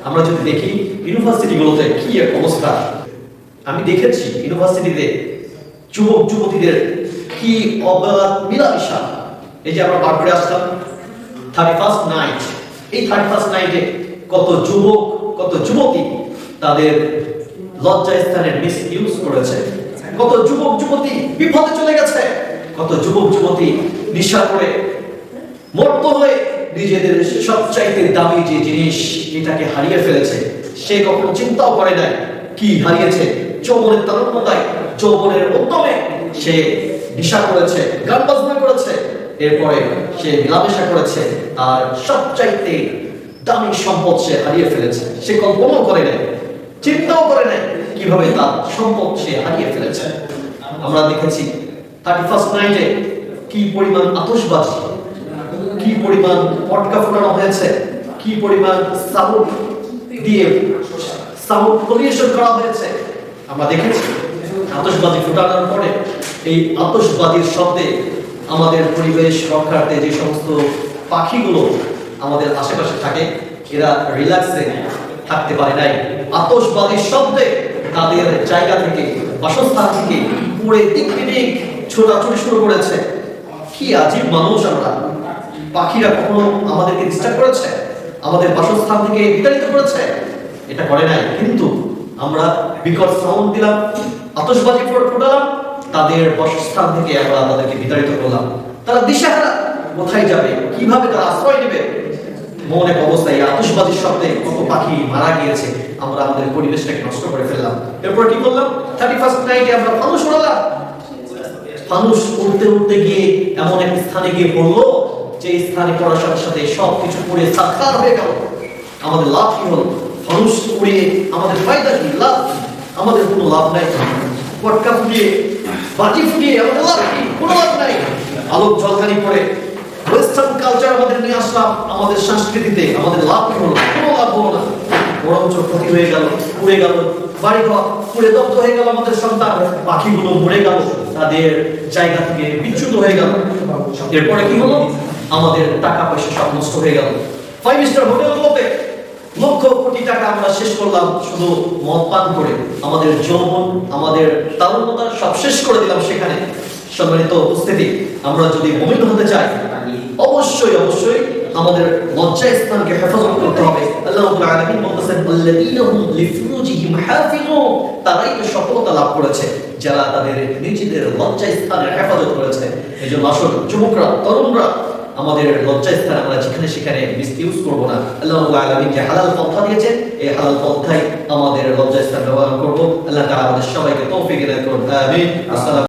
আমরা যদি দেখি ইউনিভার্সিটিগুলোতে কি এক অবস্থা, আমি দেখেছি ইউনিভার্সিটিতে যুবক যুবতীদের কি অবলা মিলামিশা। এই যে আমরা বার করে আসলাম 31st নাইট, এই 31st নাইটে কত যুবক কত যুবতী তাদের লজ্জা স্থানের মিস ইউজ করেছে, কত যুবক যুবতী বিপদে চলে গেছে, কত যুবক যুবতী নেশা করে মত্ত হয়ে নিজেদের সবচাইতে দামি যে জিনিস এটাকে হারিয়ে ফেলেছে। সে কখনো চিন্তাও করে নাই কি হারিয়েছে। যৌবনের তারুণ্যতায় যৌবনের উদ্যমে সে নেশা করেছে, গান বাজনা করেছে, এরপরে সে মেলামেশা করেছে, আর সবচাইতে দামি সম্পদ সে হারিয়ে ফেলেছে। সে কল্পনাও করে নাই, চিন্তাও করে নাই কিভাবে তার সম্পদ সে হারিয়ে ফেলেছে। আমরা দেখেছি 31st নাইটে কি পরিমাণ আতশবাজি, কি পরিমাণ পটকা ফোটানো হয়েছে, কি পরিমাণ সাউন্ড দিয়ে সাউন্ড পলিউশন করা হয়েছে। আমরা দেখেছি আতশবাজি ফোটানোর পরে এই আতশবাজির শব্দে আমাদের পরিবেশ রক্ষার্থে যে সমস্ত পাখিগুলো আমাদের আশেপাশে থাকে এরা রিল্যাক্সে থাকতে পারে নাই। আতশবাজির শব্দে তাদের জায়গা থেকে বাসস্থান থেকে পুড়ে দিক বিদিক ছোটাছুটি শুরু করেছে। কি আজীব মানুষ আমরা। পাখিরা কখনো আমাদেরকে ডিস্টার্ব করেছে, আমাদের বাসস্থান থেকে বিতাড়িত করেছে? এটা করে নাই। কিন্তু আমরা বিকট সাউন্ড দিলাম, আতশবাজি ফোটালাম, তাদের বাসস্থান থেকে আমরা তাদেরকে বিতাড়িত করলাম। তারা দিশাহারা, কোথায় যাবে, কিভাবে তারা আশ্রয় নেবে? মনে অবস্থায় আতশবাজির শব্দে কত পাখি মারা গিয়েছে। আমরা আমাদের পরিবেশটাকে নষ্ট করে ফেললাম। এরপর কি করলাম? 31st নাইটে আমরা ফানুস উড়ালাম। ফানুস উড়তে উড়তে গিয়ে এমন এক স্থানে গিয়ে পড়লো যে স্থানে পড়ার সাথে সাথে সবকিছু পুড়ে ছারখার হয়ে গেল। আমাদের লাভ কি হলো? ফানুস উড়িয়ে আমাদের ফায়দা কি, লাভ কি? আমাদের কোনো লাভ নাই। পটকা ফুটিয়ে বাজি ফুটিয়ে আমাদের লাভ কি? কোনো লাভ নাই। আলোক ঝলকানি করে ওয়েস্টার্ন কালচার আমাদের নিয়ে আসলাম আমাদের সংস্কৃতিতে, আমাদের লাভ কি হলো? কোনো লাভ হলো না, বরঞ্চ ক্ষতি হয়ে গেল, পুড়ে গেল বাড়িঘর, পুড়ে দগ্ধ হয়ে গেল আমাদের সন্তান, পাখিগুলো মরে গেল, তাদের জায়গা থেকে বিচ্যুত হয়ে গেল। এরপরে কি হলো? আমাদের টাকা পয়সা সব নষ্ট হয়ে গেল। 5 স্টার হোটেলগুলোতে লক্ষ কোটি টাকা আমরা শেষ করলাম শুধু মদ পান করে। আমাদের যৌবন, আমাদের তারুণ্যতা সব শেষ করে দিলাম সেখানে। সম্মানিত উপস্থিতি, আমরা যদি মুমিন হতে চাই অবশ্যই অবশ্যই আমাদের লজ্জা স্থানকে হেফাজত করতে হবে। আল্লাহ রাব্বুল আলামিন বলতেছেন আল্লাযীনা হুম লিফুরুজিহিম হাফিজুন, তারাই তো সফলতা লাভ করেছে যারা তাদের নিজেদের লজ্জা স্থানের হেফাজত করেছে। এজন্য আসল যুবকরা, তরুণরা, আমাদের লজ্জা স্থান আমরা যেখানে সেখানে মিসইউজ করব না। আল্লাহ রাব্বুল আলামিন যে হালাল পন্থা দিয়েছেন এই হালাল পন্থায় আমাদের লজ্জা স্থান ব্যবহার করব। আল্লাহ তাআলা আমাদের সবাইকে তৌফিক দান করুন। আমিন। আসসালামু